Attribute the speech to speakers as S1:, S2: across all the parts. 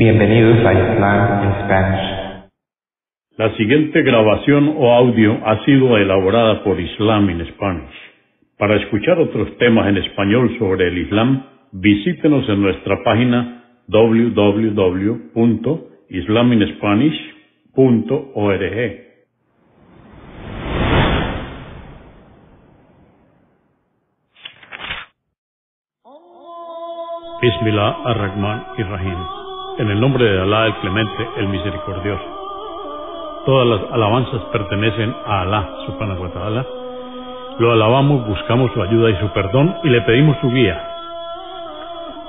S1: Bienvenidos a Islam in Spanish.
S2: La siguiente grabación o audio ha sido elaborada por Islam in Spanish. Para escuchar otros temas en español sobre el Islam, visítenos en nuestra página www.islaminspanish.org. Bismillah ar-Rahman ir-Rahim. En el nombre de Alá el Clemente, el Misericordioso. Todas las alabanzas pertenecen a Alá, subhanahu wa ta'ala. Lo alabamos, buscamos su ayuda y su perdón y le pedimos su guía.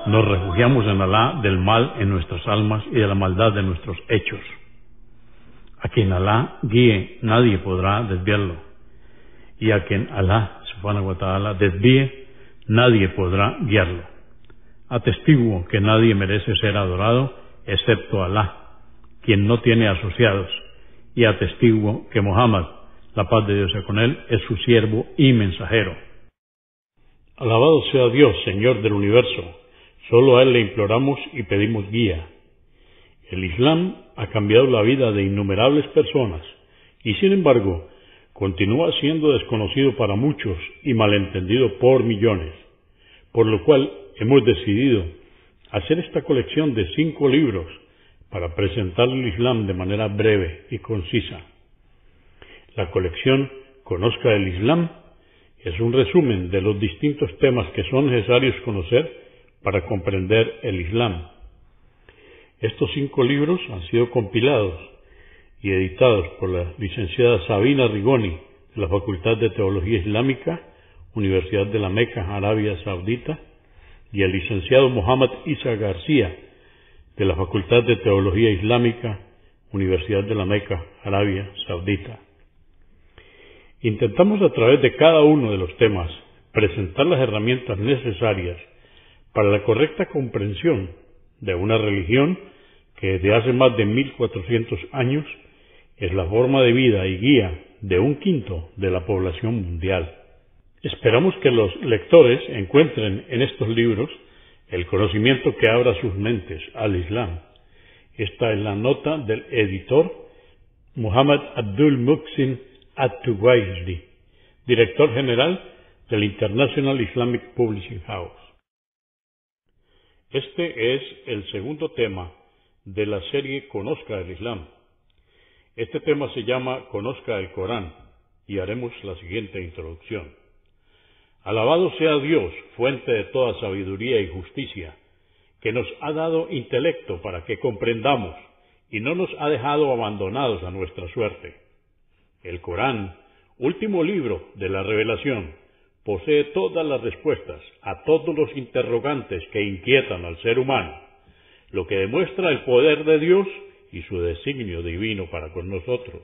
S2: Nos refugiamos en Alá del mal en nuestras almas y de la maldad de nuestros hechos. A quien Alá guíe, nadie podrá desviarlo. Y a quien Alá, subhanahu wa ta'ala, desvíe, nadie podrá guiarlo. Atestiguo que nadie merece ser adorado excepto Alá, quien no tiene asociados, y atestiguo que Muhammad, la paz de Dios sea con él, es su siervo y mensajero. Alabado sea Dios, Señor del universo. Solo a Él le imploramos y pedimos guía. El Islam ha cambiado la vida de innumerables personas y, sin embargo, continúa siendo desconocido para muchos y malentendido por millones, por lo cual hemos decidido hacer esta colección de 5 libros para presentar el Islam de manera breve y concisa. La colección Conozca el Islam es un resumen de los distintos temas que son necesarios conocer para comprender el Islam. Estos 5 libros han sido compilados y editados por la licenciada Sabina Rigoni de la Facultad de Teología Islámica, Universidad de la Meca, Arabia Saudita, y el licenciado Muhammad Isa García de la Facultad de Teología Islámica, Universidad de la Meca, Arabia Saudita. Intentamos a través de cada uno de los temas presentar las herramientas necesarias para la correcta comprensión de una religión que desde hace más de 1400 años es la forma de vida y guía de 1/5 de la población mundial. Esperamos que los lectores encuentren en estos libros el conocimiento que abra sus mentes al Islam. Esta es la nota del editor Muhammad Abdul Muhsin At-Tuwaisli, director general del International Islamic Publishing House. Este es el segundo tema de la serie Conozca el Islam. Este tema se llama Conozca el Corán y haremos la siguiente introducción. Alabado sea Dios, fuente de toda sabiduría y justicia, que nos ha dado intelecto para que comprendamos y no nos ha dejado abandonados a nuestra suerte. El Corán, último libro de la revelación, posee todas las respuestas a todos los interrogantes que inquietan al ser humano, lo que demuestra el poder de Dios y su designio divino para con nosotros.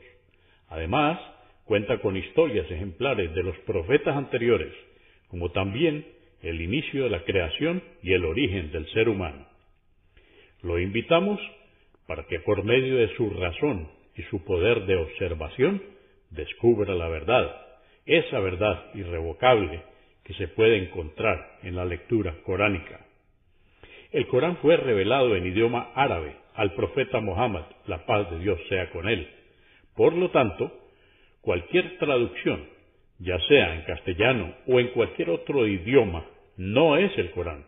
S2: Además, cuenta con historias ejemplares de los profetas anteriores, como también el inicio de la creación y el origen del ser humano. Lo invitamos para que por medio de su razón y su poder de observación descubra la verdad, esa verdad irrevocable que se puede encontrar en la lectura coránica. El Corán fue revelado en idioma árabe al profeta Muhammad, la paz de Dios sea con él. Por lo tanto, cualquier traducción, ya sea en castellano o en cualquier otro idioma, no es el Corán,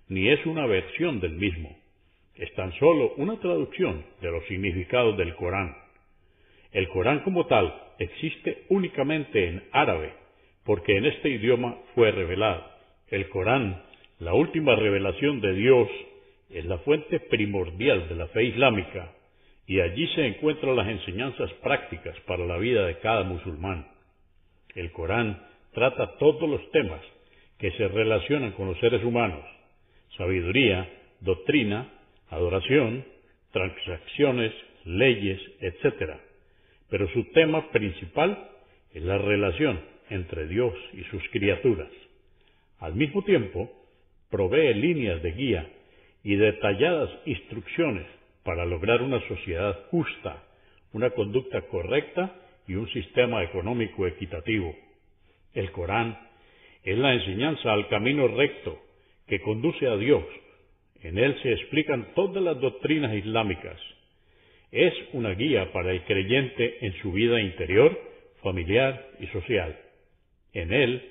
S2: ni es una versión del mismo. Es tan solo una traducción de los significados del Corán. El Corán como tal existe únicamente en árabe, porque en este idioma fue revelado. El Corán, la última revelación de Dios, es la fuente primordial de la fe islámica, y allí se encuentran las enseñanzas prácticas para la vida de cada musulmán. El Corán trata todos los temas que se relacionan con los seres humanos: sabiduría, doctrina, adoración, transacciones, leyes, etc. Pero su tema principal es la relación entre Dios y sus criaturas. Al mismo tiempo, provee líneas de guía y detalladas instrucciones para lograr una sociedad justa, una conducta correcta y un sistema económico equitativo. El Corán es la enseñanza al camino recto que conduce a Dios En él se explican todas las doctrinas islámicas. Es una guía para el creyente en su vida interior, familiar y social. En él,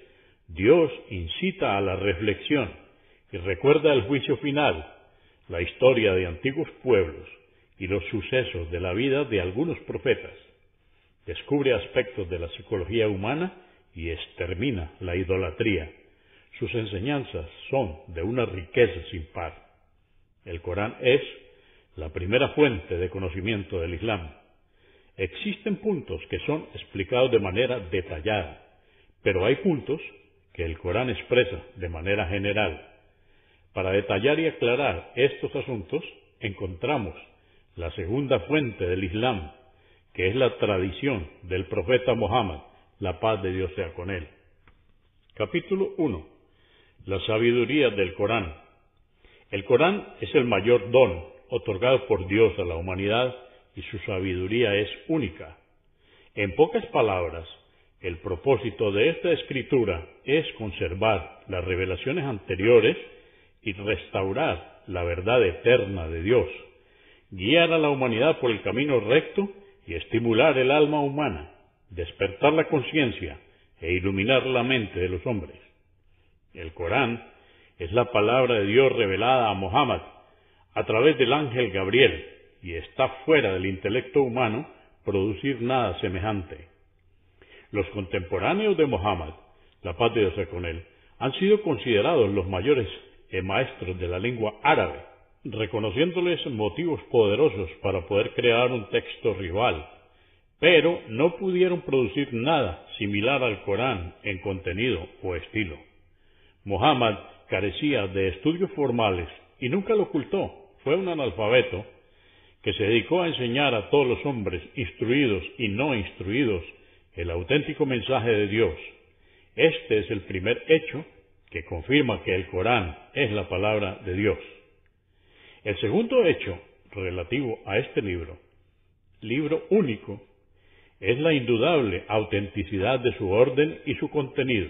S2: Dios incita a la reflexión y recuerda el juicio final, la historia de antiguos pueblos y los sucesos de la vida de algunos profetas. Descubre aspectos de la psicología humana y extermina la idolatría. Sus enseñanzas son de una riqueza sin par. El Corán es la primera fuente de conocimiento del Islam. Existen puntos que son explicados de manera detallada, pero hay puntos que el Corán expresa de manera general. Para detallar y aclarar estos asuntos, encontramos la segunda fuente del Islam, que es la tradición del profeta Muhammad, la paz de Dios sea con él. Capítulo 1. La sabiduría del Corán. El Corán es el mayor don otorgado por Dios a la humanidad y su sabiduría es única. En pocas palabras, el propósito de esta escritura es conservar las revelaciones anteriores y restaurar la verdad eterna de Dios, guiar a la humanidad por el camino recto y estimular el alma humana, despertar la conciencia e iluminar la mente de los hombres. El Corán es la palabra de Dios revelada a Muhammad a través del ángel Gabriel y está fuera del intelecto humano producir nada semejante. Los contemporáneos de Muhammad, la paz de Dios sea con él, han sido considerados los mayores maestros de la lengua árabe, reconociéndoles motivos poderosos para poder crear un texto rival, pero no pudieron producir nada similar al Corán en contenido o estilo. Muhammad carecía de estudios formales y nunca lo ocultó. Fue un analfabeto que se dedicó a enseñar a todos los hombres, instruidos y no instruidos, el auténtico mensaje de Dios. Este es el primer hecho que confirma que el Corán es la palabra de Dios. El segundo hecho relativo a este libro único, es la indudable autenticidad de su orden y su contenido,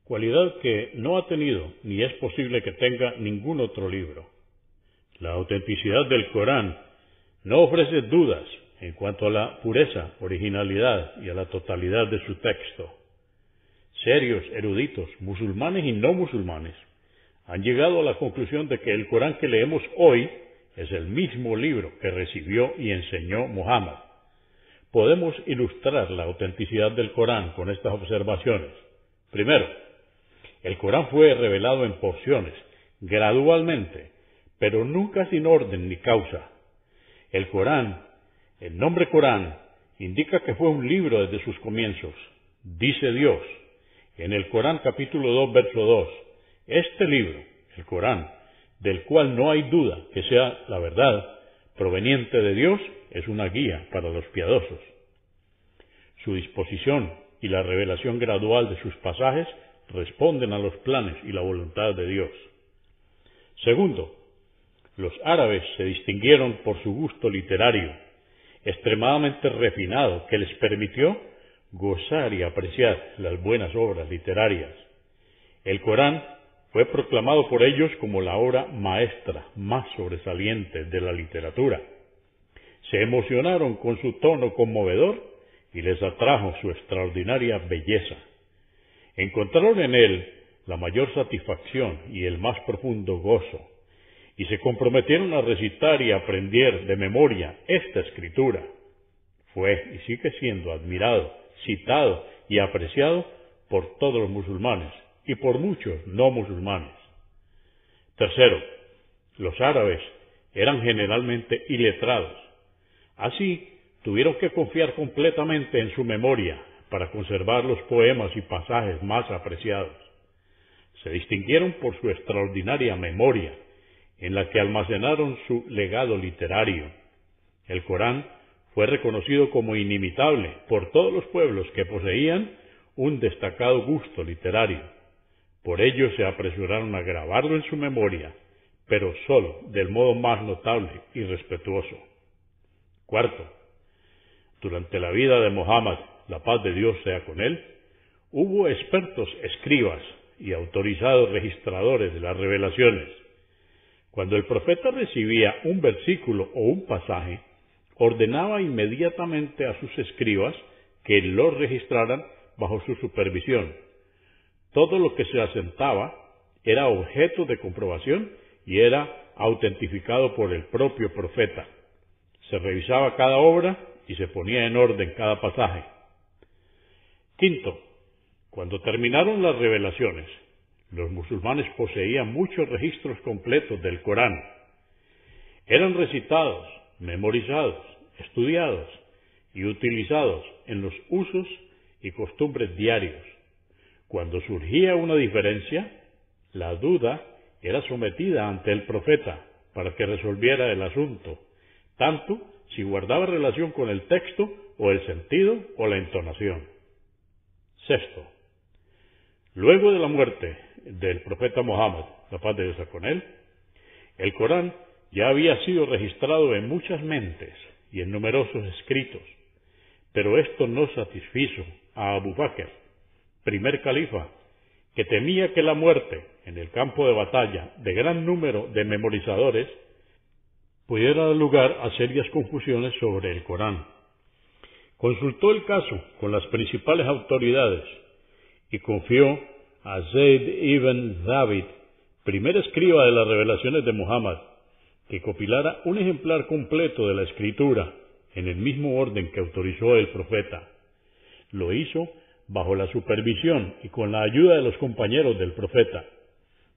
S2: cualidad que no ha tenido ni es posible que tenga ningún otro libro. La autenticidad del Corán no ofrece dudas en cuanto a la pureza, originalidad y a la totalidad de su texto. Serios eruditos, musulmanes y no musulmanes, han llegado a la conclusión de que el Corán que leemos hoy es el mismo libro que recibió y enseñó Muhammad. Podemos ilustrar la autenticidad del Corán con estas observaciones. Primero, el Corán fue revelado en porciones, gradualmente, pero nunca sin orden ni causa. El Corán, el nombre Corán, indica que fue un libro desde sus comienzos. Dice Dios, en el Corán capítulo 2, verso 2, este libro, el Corán, del cual no hay duda que sea la verdad, proveniente de Dios, es una guía para los piadosos. Su disposición y la revelación gradual de sus pasajes responden a los planes y la voluntad de Dios. Segundo, los árabes se distinguieron por su gusto literario, extremadamente refinado, que les permitió gozar y apreciar las buenas obras literarias. El Corán fue proclamado por ellos como la obra maestra más sobresaliente de la literatura. Se emocionaron con su tono conmovedor y les atrajo su extraordinaria belleza. Encontraron en él la mayor satisfacción y el más profundo gozo, y se comprometieron a recitar y aprender de memoria esta escritura. Fue y sigue siendo admirado, citado y apreciado por todos los musulmanes y por muchos no musulmanes. Tercero, los árabes eran generalmente iletrados. Así, tuvieron que confiar completamente en su memoria para conservar los poemas y pasajes más apreciados. Se distinguieron por su extraordinaria memoria, en la que almacenaron su legado literario. El Corán fue reconocido como inimitable por todos los pueblos que poseían un destacado gusto literario. Por ello se apresuraron a grabarlo en su memoria, pero solo del modo más notable y respetuoso. Cuarto, durante la vida de Muhammad, la paz de Dios sea con él, hubo expertos escribas y autorizados registradores de las revelaciones. Cuando el profeta recibía un versículo o un pasaje, ordenaba inmediatamente a sus escribas que lo registraran bajo su supervisión. Todo lo que se asentaba era objeto de comprobación y era autentificado por el propio profeta. Se revisaba cada obra y se ponía en orden cada pasaje. Quinto, cuando terminaron las revelaciones, los musulmanes poseían muchos registros completos del Corán. Eran recitados, memorizados, estudiados y utilizados en los usos y costumbres diarios. Cuando surgía una diferencia, la duda era sometida ante el profeta para que resolviera el asunto, tanto si guardaba relación con el texto o el sentido o la entonación. Sexto, luego de la muerte del profeta Muhammad, la paz de Dios sea con él, el Corán ya había sido registrado en muchas mentes y en numerosos escritos, pero esto no satisfizo a Abu Bakr, primer califa, que temía que la muerte en el campo de batalla de gran número de memorizadores pudiera dar lugar a serias confusiones sobre el Corán. Consultó el caso con las principales autoridades y confió a Zayd ibn Thabit, primer escriba de las revelaciones de Muhammad, que compilara un ejemplar completo de la escritura en el mismo orden que autorizó el profeta. Lo hizo bajo la supervisión y con la ayuda de los compañeros del profeta.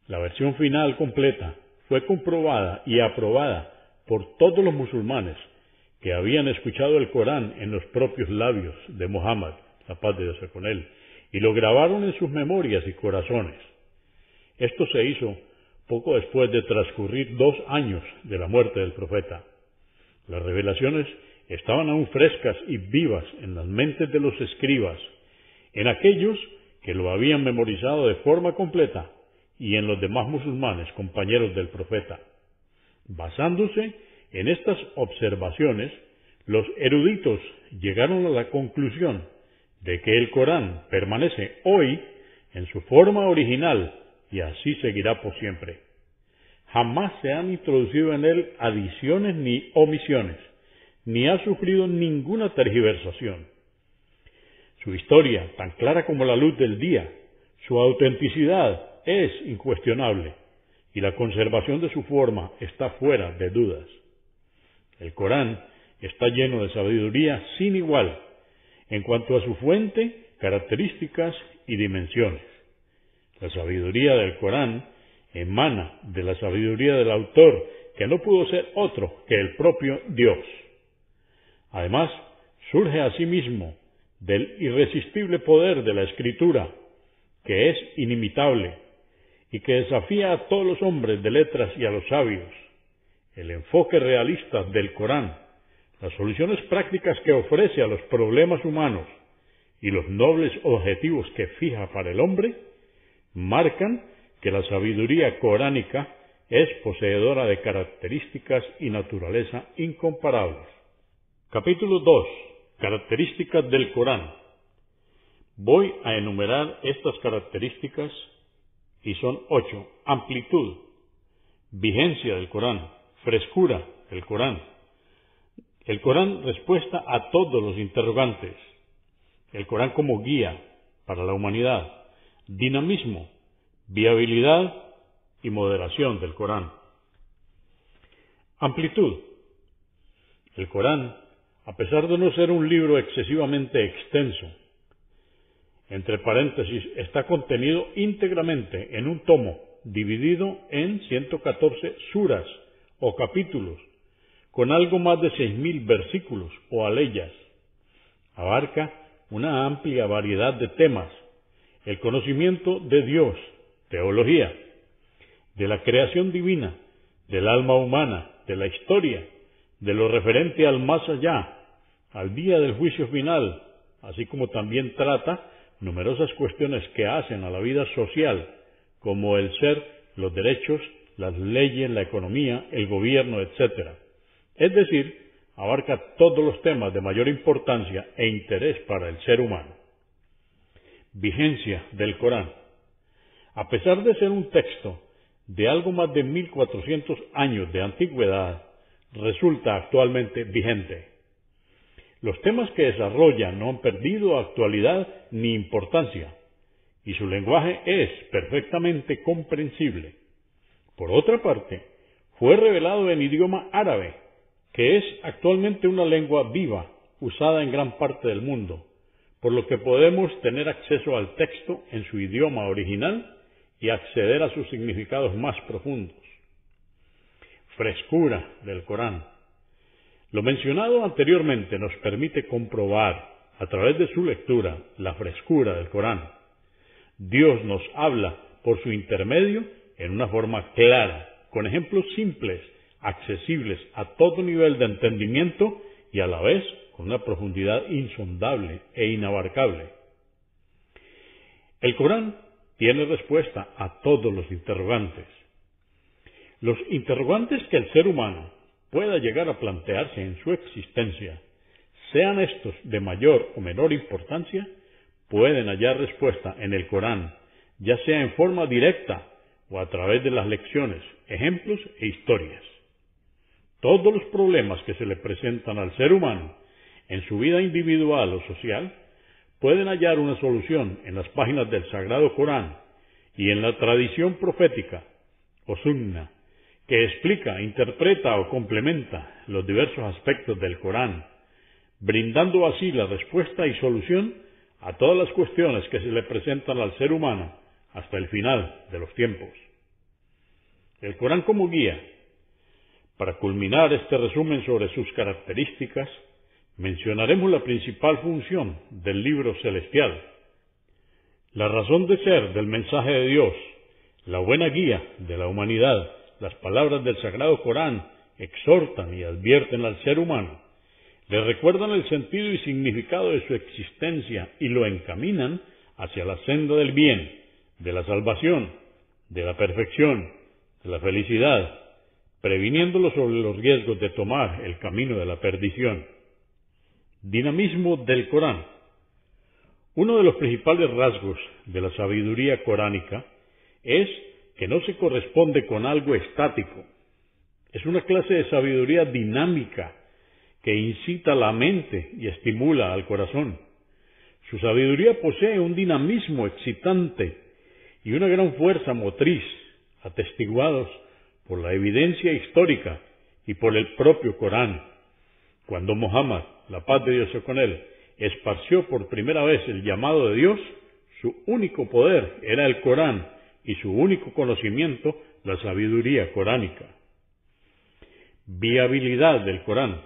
S2: La versión final completa fue comprobada y aprobada por todos los musulmanes que habían escuchado el Corán en los propios labios de Muhammad, la paz de Dios sea con él, y lo grabaron en sus memorias y corazones. Esto se hizo poco después de transcurrir 2 años de la muerte del profeta. Las revelaciones estaban aún frescas y vivas en las mentes de los escribas, en aquellos que lo habían memorizado de forma completa y en los demás musulmanes compañeros del profeta. Basándose en estas observaciones, los eruditos llegaron a la conclusión de que el Corán permanece hoy en su forma original y así seguirá por siempre. Jamás se han introducido en él adiciones ni omisiones, ni ha sufrido ninguna tergiversación. Su historia, tan clara como la luz del día, su autenticidad es incuestionable y la conservación de su forma está fuera de dudas. El Corán está lleno de sabiduría sin igual en cuanto a su fuente, características y dimensiones. La sabiduría del Corán emana de la sabiduría del autor, que no pudo ser otro que el propio Dios. Además, surge asimismo del irresistible poder de la Escritura, que es inimitable y que desafía a todos los hombres de letras y a los sabios. El enfoque realista del Corán, las soluciones prácticas que ofrece a los problemas humanos y los nobles objetivos que fija para el hombre, marcan que la sabiduría coránica es poseedora de características y naturaleza incomparables. Capítulo 2. Características del Corán. Voy a enumerar estas características y son 8. Amplitud, vigencia del Corán, frescura del Corán. El Corán respuesta a todos los interrogantes. El Corán como guía para la humanidad. Dinamismo, viabilidad y moderación del Corán. Amplitud. El Corán, a pesar de no ser un libro excesivamente extenso, entre paréntesis, está contenido íntegramente en un tomo dividido en 114 suras o capítulos, con algo más de 6.000 versículos o aleyas. Abarca una amplia variedad de temas: el conocimiento de Dios, teología, de la creación divina, del alma humana, de la historia, de lo referente al más allá, al día del juicio final, así como también trata numerosas cuestiones que hacen a la vida social, como el ser, los derechos, las leyes, la economía, el gobierno, etc. Es decir, abarca todos los temas de mayor importancia e interés para el ser humano. Vigencia del Corán. A pesar de ser un texto de algo más de 1400 años de antigüedad, resulta actualmente vigente. Los temas que desarrolla no han perdido actualidad ni importancia, y su lenguaje es perfectamente comprensible. Por otra parte, fue revelado en idioma árabe, que es actualmente una lengua viva, usada en gran parte del mundo, por lo que podemos tener acceso al texto en su idioma original y acceder a sus significados más profundos. Frescura del Corán. Lo mencionado anteriormente nos permite comprobar, a través de su lectura, la frescura del Corán. Dios nos habla por su intermedio en una forma clara, con ejemplos simples, accesibles a todo nivel de entendimiento y a la vez con una profundidad insondable e inabarcable. El Corán tiene respuesta a todos los interrogantes. Los interrogantes que el ser humano pueda llegar a plantearse en su existencia, sean estos de mayor o menor importancia, pueden hallar respuesta en el Corán, ya sea en forma directa o a través de las lecciones, ejemplos e historias. Todos los problemas que se le presentan al ser humano en su vida individual o social pueden hallar una solución en las páginas del Sagrado Corán y en la tradición profética o sunna, que explica, interpreta o complementa los diversos aspectos del Corán, brindando así la respuesta y solución a todas las cuestiones que se le presentan al ser humano hasta el final de los tiempos. El Corán como guía. Para culminar este resumen sobre sus características, mencionaremos la principal función del libro celestial, la razón de ser del mensaje de Dios, la buena guía de la humanidad. Las palabras del Sagrado Corán exhortan y advierten al ser humano, le recuerdan el sentido y significado de su existencia y lo encaminan hacia la senda del bien, de la salvación, de la perfección, de la felicidad, previniéndolo sobre los riesgos de tomar el camino de la perdición. Dinamismo del Corán. Uno de los principales rasgos de la sabiduría coránica es que no se corresponde con algo estático. Es una clase de sabiduría dinámica que incita la mente y estimula al corazón. Su sabiduría posee un dinamismo excitante y una gran fuerza motriz, atestiguados por la evidencia histórica y por el propio Corán. Cuando Muhammad, la paz de Dios sea con él, esparció por primera vez el llamado de Dios, su único poder era el Corán y su único conocimiento, la sabiduría coránica. Viabilidad del Corán.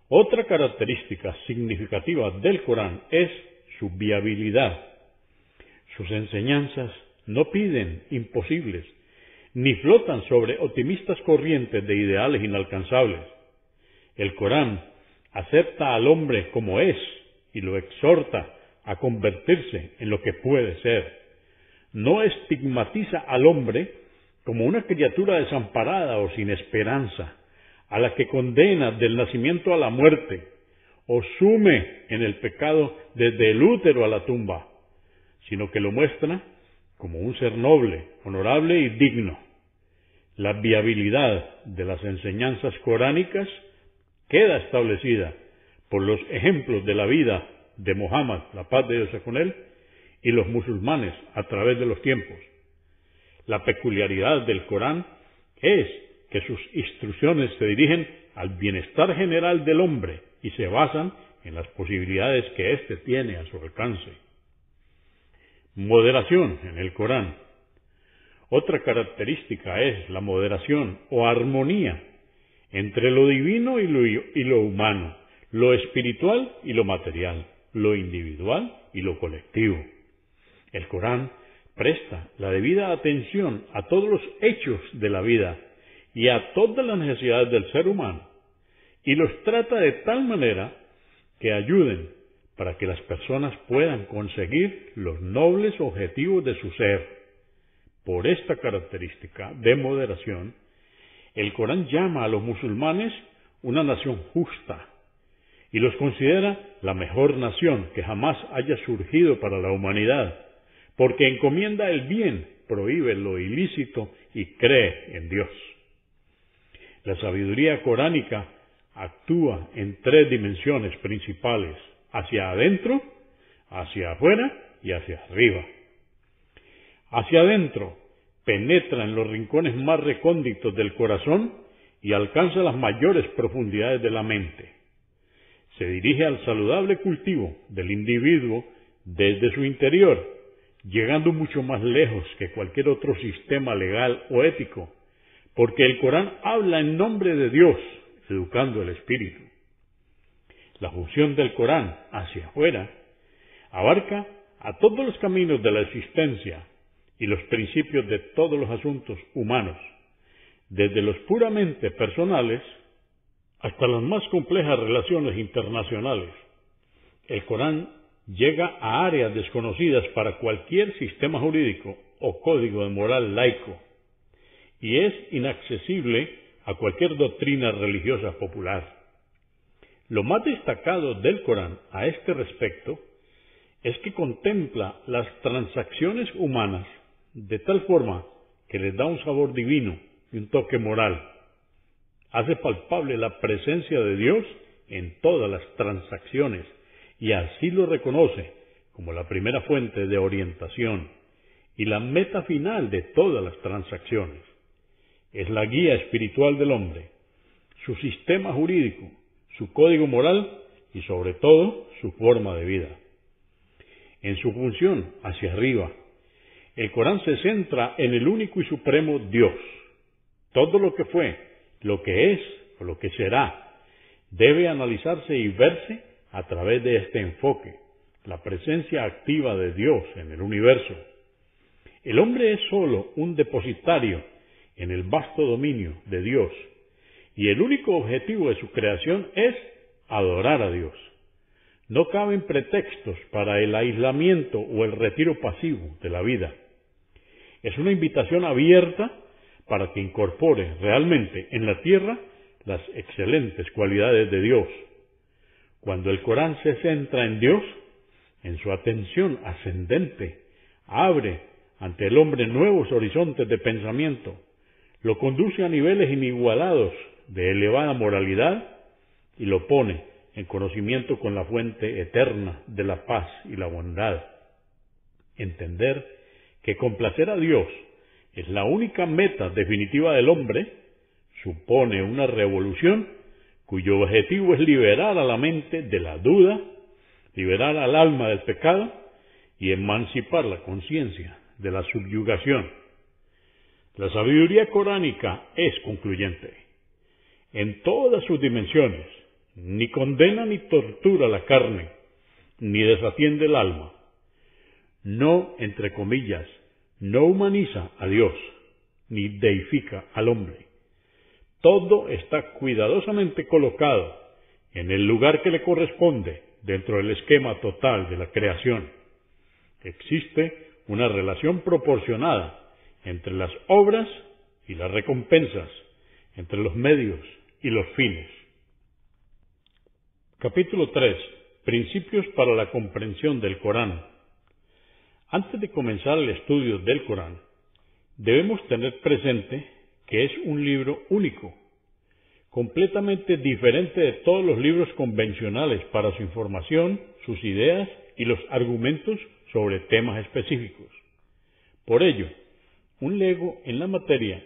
S2: Otra característica significativa del Corán es su viabilidad. Sus enseñanzas no piden imposibles, ni flotan sobre optimistas corrientes de ideales inalcanzables. El Corán acepta al hombre como es y lo exhorta a convertirse en lo que puede ser. No estigmatiza al hombre como una criatura desamparada o sin esperanza, a la que condena del nacimiento a la muerte, o sume en el pecado desde el útero a la tumba, sino que lo muestra como un ser noble, honorable y digno. La viabilidad de las enseñanzas coránicas queda establecida por los ejemplos de la vida de Muhammad, la paz de Dios sea con él, y los musulmanes a través de los tiempos. La peculiaridad del Corán es que sus instrucciones se dirigen al bienestar general del hombre y se basan en las posibilidades que éste tiene a su alcance. Moderación en el Corán. Otra característica es la moderación o armonía entre lo divino y lo humano, lo espiritual y lo material, lo individual y lo colectivo. El Corán presta la debida atención a todos los hechos de la vida y a todas las necesidades del ser humano, y los trata de tal manera que ayuden para que las personas puedan conseguir los nobles objetivos de su ser. Por esta característica de moderación, el Corán llama a los musulmanes una nación justa y los considera la mejor nación que jamás haya surgido para la humanidad, porque encomienda el bien prohíbe lo ilícito y cree en Dios. La sabiduría coránica actúa en tres dimensiones principales: hacia adentro, hacia afuera y hacia arriba. Hacia adentro, penetra en los rincones más recónditos del corazón y alcanza las mayores profundidades de la mente. Se dirige al saludable cultivo del individuo desde su interior, llegando mucho más lejos que cualquier otro sistema legal o ético, porque el Corán habla en nombre de Dios, educando el espíritu. La función del Corán hacia afuera abarca a todos los caminos de la existencia y los principios de todos los asuntos humanos, desde los puramente personales hasta las más complejas relaciones internacionales. El Corán llega a áreas desconocidas para cualquier sistema jurídico o código de moral laico, y es inaccesible a cualquier doctrina religiosa popular. Lo más destacado del Corán a este respecto es que contempla las transacciones humanas de tal forma que les da un sabor divino y un toque moral. Hace palpable la presencia de Dios en todas las transacciones y así lo reconoce como la primera fuente de orientación y la meta final de todas las transacciones. Es la guía espiritual del hombre, su sistema jurídico, su código moral y sobre todo su forma de vida. En su función hacia arriba, el Corán se centra en el único y supremo Dios. Todo lo que fue, lo que es o lo que será, debe analizarse y verse a través de este enfoque, la presencia activa de Dios en el universo. El hombre es sólo un depositario en el vasto dominio de Dios, y el único objetivo de su creación es adorar a Dios. No caben pretextos para el aislamiento o el retiro pasivo de la vida. Es una invitación abierta para que incorpore realmente en la tierra las excelentes cualidades de Dios. Cuando el Corán se centra en Dios, en su atención ascendente, abre ante el hombre nuevos horizontes de pensamiento, lo conduce a niveles inigualados de elevada moralidad y lo pone en conocimiento con la fuente eterna de la paz y la bondad. Entender que complacer a Dios es la única meta definitiva del hombre supone una revolución cuyo objetivo es liberar a la mente de la duda, liberar al alma del pecado y emancipar la conciencia de la subyugación. La sabiduría coránica es concluyente. En todas sus dimensiones, ni condena ni tortura la carne, ni desatiende el alma. No, entre comillas, no humaniza a Dios, ni deifica al hombre. Todo está cuidadosamente colocado en el lugar que le corresponde dentro del esquema total de la creación. Existe una relación proporcionada entre las obras y las recompensas, entre los medios y los fines. Capítulo 3. Principios para la comprensión del Corán. Antes de comenzar el estudio del Corán, debemos tener presente que es un libro único, completamente diferente de todos los libros convencionales para su información, sus ideas y los argumentos sobre temas específicos. Por ello, un lego en la materia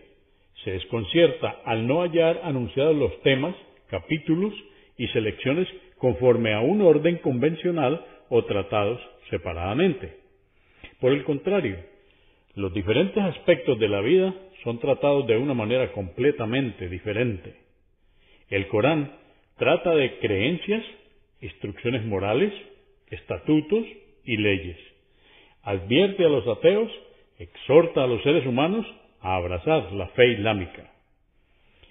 S2: se desconcierta al no hallar anunciados los temas, capítulos y selecciones conforme a un orden convencional o tratados separadamente. Por el contrario, los diferentes aspectos de la vida son tratados de una manera completamente diferente. El Corán trata de creencias, instrucciones morales, estatutos y leyes. Advierte a los ateos, exhorta a los seres humanos a abrazar la fe islámica.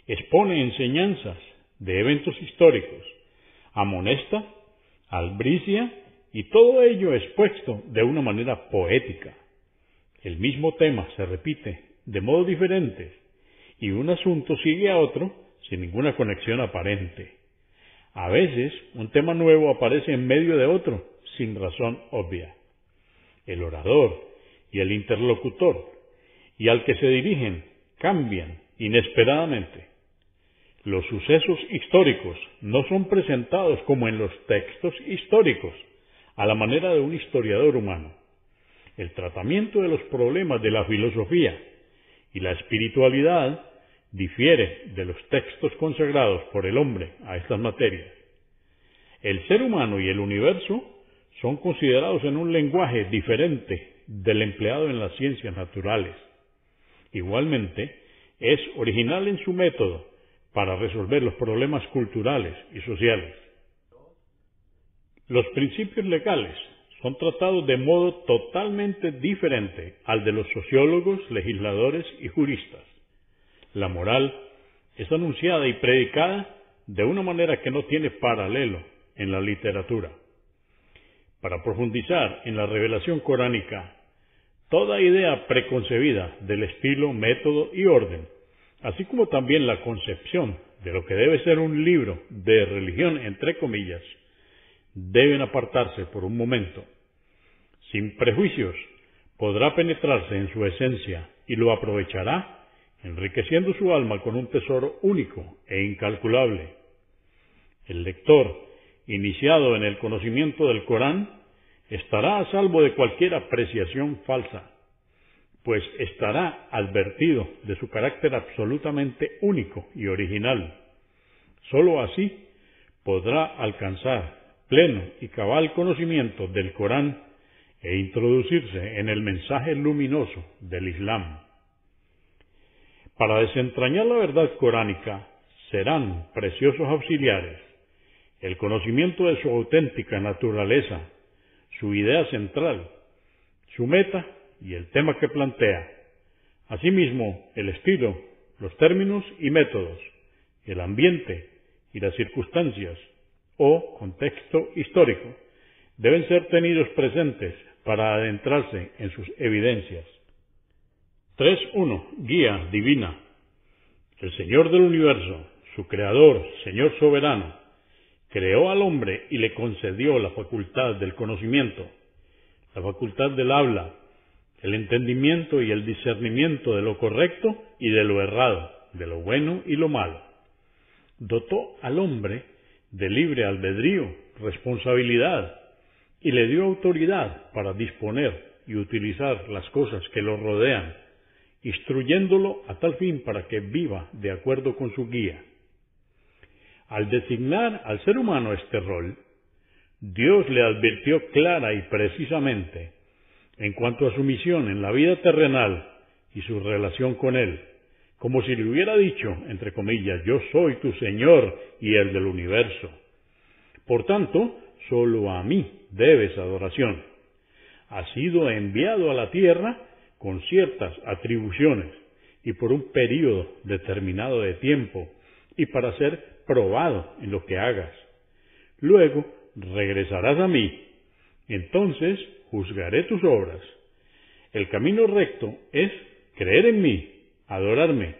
S2: Expone enseñanzas de eventos históricos, amonesta, albricia y todo ello expuesto de una manera poética. El mismo tema se repite de modos diferentes y un asunto sigue a otro sin ninguna conexión aparente. A veces un tema nuevo aparece en medio de otro sin razón obvia. El orador y el interlocutor y al que se dirigen cambian inesperadamente. Los sucesos históricos no son presentados como en los textos históricos, a la manera de un historiador humano. El tratamiento de los problemas de la filosofía y la espiritualidad difiere de los textos consagrados por el hombre a estas materias. El ser humano y el universo son considerados en un lenguaje diferente del empleado en las ciencias naturales. Igualmente, es original en su método para resolver los problemas culturales y sociales. Los principios legales son tratados de modo totalmente diferente al de los sociólogos, legisladores y juristas. La moral es anunciada y predicada de una manera que no tiene paralelo en la literatura. Para profundizar en la revelación coránica, toda idea preconcebida del estilo, método y orden, así como también la concepción de lo que debe ser un libro de religión, entre comillas, deben apartarse por un momento. Sin prejuicios, podrá penetrarse en su esencia y lo aprovechará, enriqueciendo su alma con un tesoro único e incalculable. El lector, iniciado en el conocimiento del Corán, estará a salvo de cualquier apreciación falsa, pues estará advertido de su carácter absolutamente único y original. Sólo así podrá alcanzar pleno y cabal conocimiento del Corán e introducirse en el mensaje luminoso del Islam. Para desentrañar la verdad coránica serán preciosos auxiliares el conocimiento de su auténtica naturaleza, su idea central, su meta y el tema que plantea. Asimismo, el estilo, los términos y métodos, el ambiente y las circunstancias o contexto histórico deben ser tenidos presentes para adentrarse en sus evidencias. 3.1. Guía divina. El Señor del universo, su Creador, Señor soberano, creó al hombre y le concedió la facultad del conocimiento, la facultad del habla, el entendimiento y el discernimiento de lo correcto y de lo errado, de lo bueno y lo malo. Dotó al hombre de libre albedrío, responsabilidad, y le dio autoridad para disponer y utilizar las cosas que lo rodean, instruyéndolo a tal fin para que viva de acuerdo con su guía. Al designar al ser humano este rol, Dios le advirtió clara y precisamente en cuanto a su misión en la vida terrenal y su relación con Él, como si le hubiera dicho, entre comillas, yo soy tu Señor y el del universo. Por tanto, solo a mí debes adoración. Has sido enviado a la tierra con ciertas atribuciones y por un período determinado de tiempo y para ser probado en lo que hagas. Luego regresarás a mí. Entonces juzgaré tus obras. El camino recto es creer en mí, adorarme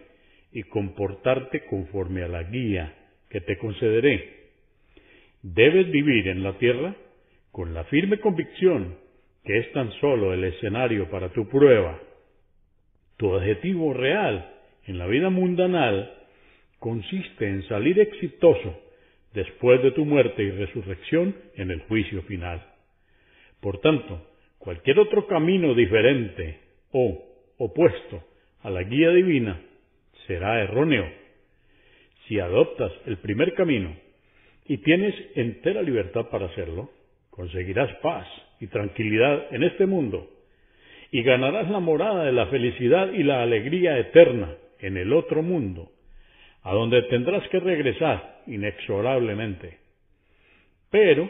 S2: y comportarte conforme a la guía que te concederé. Debes vivir en la tierra con la firme convicción que es tan solo el escenario para tu prueba. Tu objetivo real en la vida mundanal consiste en salir exitoso después de tu muerte y resurrección en el juicio final. Por tanto, cualquier otro camino diferente o opuesto a la guía divina será erróneo. Si adoptas el primer camino y tienes entera libertad para hacerlo, conseguirás paz y tranquilidad en este mundo y ganarás la morada de la felicidad y la alegría eterna en el otro mundo, a donde tendrás que regresar inexorablemente. Pero,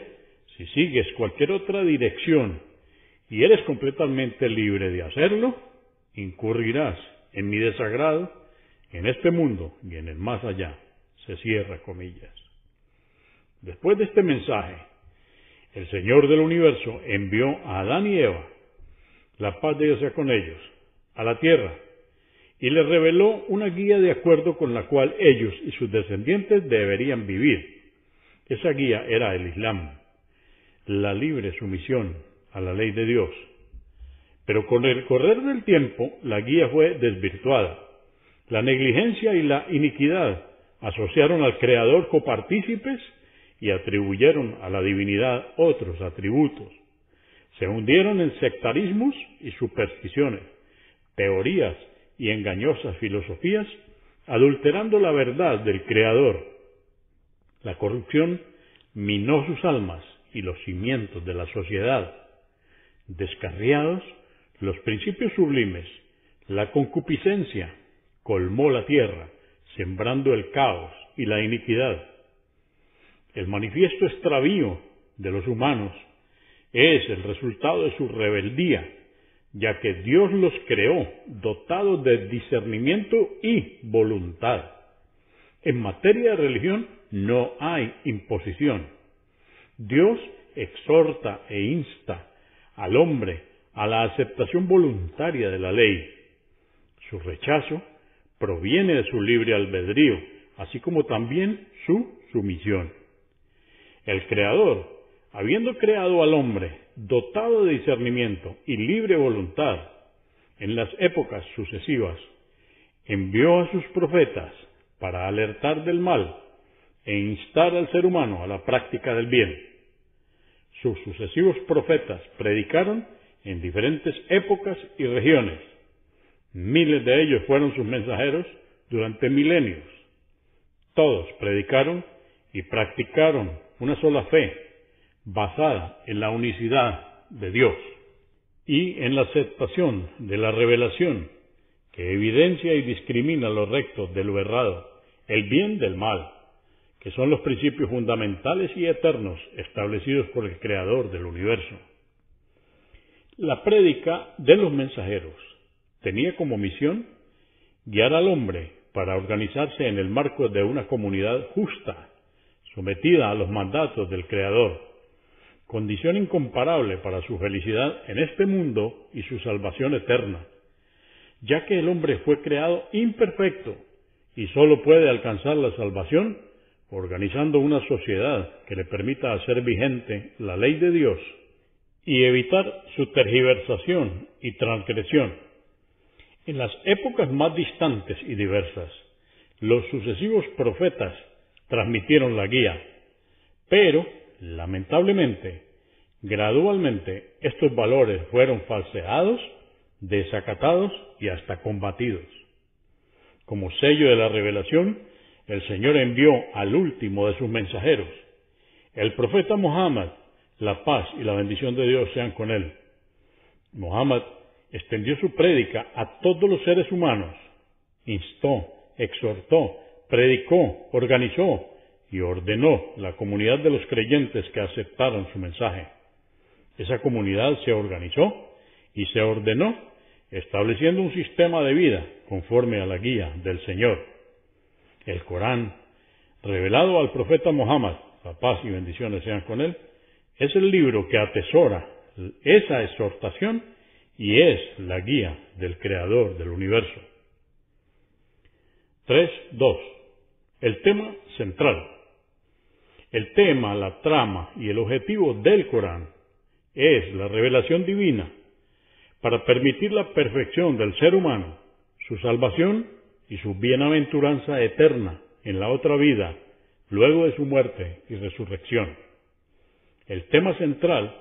S2: si sigues cualquier otra dirección y eres completamente libre de hacerlo, incurrirás en mi desagrado en este mundo y en el más allá. Se cierra comillas. Después de este mensaje, el Señor del universo envió a Adán y Eva, la paz de Dios sea con ellos, a la tierra, y les reveló una guía de acuerdo con la cual ellos y sus descendientes deberían vivir. Esa guía era el Islam, la libre sumisión a la ley de Dios. Pero con el correr del tiempo, la guía fue desvirtuada. La negligencia y la iniquidad asociaron al Creador copartícipes y atribuyeron a la divinidad otros atributos. Se hundieron en sectarismos y supersticiones, teorías y engañosas filosofías, adulterando la verdad del Creador. La corrupción minó sus almas y los cimientos de la sociedad. Descarriados, los principios sublimes, la concupiscencia, colmó la tierra, sembrando el caos y la iniquidad. El manifiesto extravío de los humanos es el resultado de su rebeldía, ya que Dios los creó dotados de discernimiento y voluntad. En materia de religión no hay imposición. Dios exhorta e insta al hombre a la aceptación voluntaria de la ley. Su rechazo proviene de su libre albedrío, así como también su sumisión. El Creador, habiendo creado al hombre dotado de discernimiento y libre voluntad, en las épocas sucesivas, envió a sus profetas para alertar del mal e instar al ser humano a la práctica del bien. Sus sucesivos profetas predicaron en diferentes épocas y regiones. Miles de ellos fueron sus mensajeros durante milenios. Todos predicaron y practicaron una sola fe, basada en la unicidad de Dios y en la aceptación de la revelación, que evidencia y discrimina lo recto de lo errado, el bien del mal, que son los principios fundamentales y eternos establecidos por el Creador del universo. La prédica de los mensajeros tenía como misión guiar al hombre para organizarse en el marco de una comunidad justa, sometida a los mandatos del Creador, condición incomparable para su felicidad en este mundo y su salvación eterna, ya que el hombre fue creado imperfecto y sólo puede alcanzar la salvación organizando una sociedad que le permita hacer vigente la ley de Dios y evitar su tergiversación y transgresión. En las épocas más distantes y diversas, los sucesivos profetas transmitieron la guía, pero, lamentablemente, gradualmente estos valores fueron falseados, desacatados y hasta combatidos. Como sello de la revelación, el Señor envió al último de sus mensajeros, el profeta Muhammad. La paz y la bendición de Dios sean con él. Muhammad extendió su prédica a todos los seres humanos, instó, exhortó, predicó, organizó y ordenó la comunidad de los creyentes que aceptaron su mensaje. Esa comunidad se organizó y se ordenó, estableciendo un sistema de vida conforme a la guía del Señor. El Corán, revelado al profeta Muhammad, la paz y bendiciones sean con él, es el libro que atesora esa exhortación y es la guía del Creador del universo. 3.2. El tema central. El tema, la trama y el objetivo del Corán es la revelación divina para permitir la perfección del ser humano, su salvación y su bienaventuranza eterna en la otra vida, luego de su muerte y resurrección. El tema central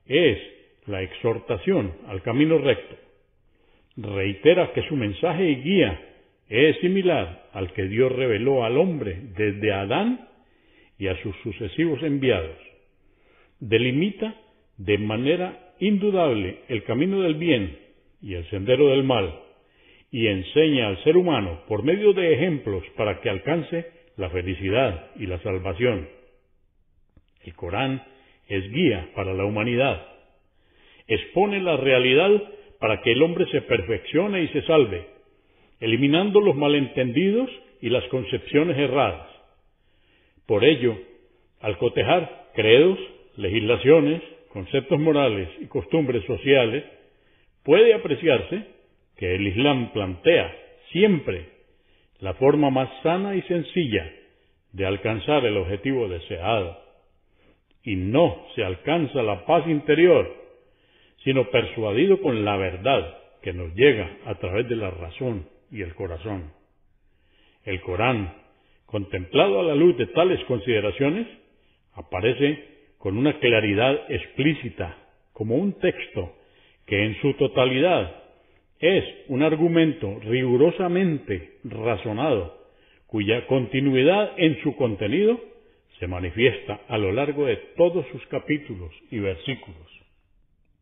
S2: es la exhortación al camino recto. Reitera que su mensaje y guía es similar al que Dios reveló al hombre desde Adán y a sus sucesivos enviados. Delimita de manera indudable el camino del bien y el sendero del mal, y enseña al ser humano por medio de ejemplos para que alcance la felicidad y la salvación. El Corán es guía para la humanidad. Expone la realidad para que el hombre se perfeccione y se salve, eliminando los malentendidos y las concepciones erradas. Por ello, al cotejar credos, legislaciones, conceptos morales y costumbres sociales, puede apreciarse que el Islam plantea siempre la forma más sana y sencilla de alcanzar el objetivo deseado. Y no se alcanza la paz interior sino persuadido con la verdad que nos llega a través de la razón y el corazón. El Corán, contemplado a la luz de tales consideraciones, aparece con una claridad explícita, como un texto que en su totalidad es un argumento rigurosamente razonado, cuya continuidad en su contenido se manifiesta a lo largo de todos sus capítulos y versículos.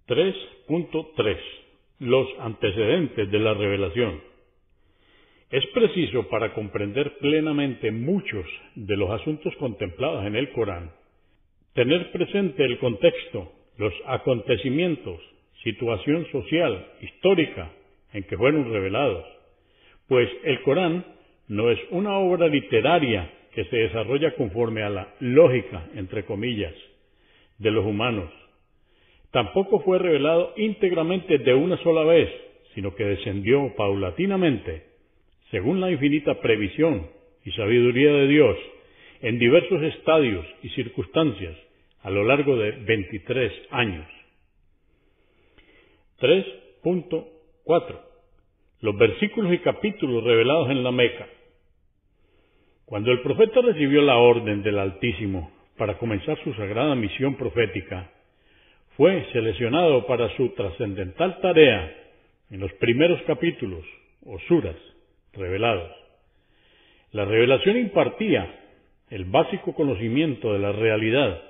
S2: 3.3. Los antecedentes de la revelación. Es preciso, para comprender plenamente muchos de los asuntos contemplados en el Corán, tener presente el contexto, los acontecimientos, situación social, histórica, en que fueron revelados, pues el Corán no es una obra literaria que se desarrolla conforme a la lógica, entre comillas, de los humanos. Tampoco fue revelado íntegramente de una sola vez, sino que descendió paulatinamente, según la infinita previsión y sabiduría de Dios, en diversos estadios y circunstancias, a lo largo de 23 años. 3.4. Los versículos y capítulos revelados en la Meca. Cuando el profeta recibió la orden del Altísimo para comenzar su sagrada misión profética, fue seleccionado para su trascendental tarea en los primeros capítulos, o suras, revelados. La revelación impartía el básico conocimiento de la realidad,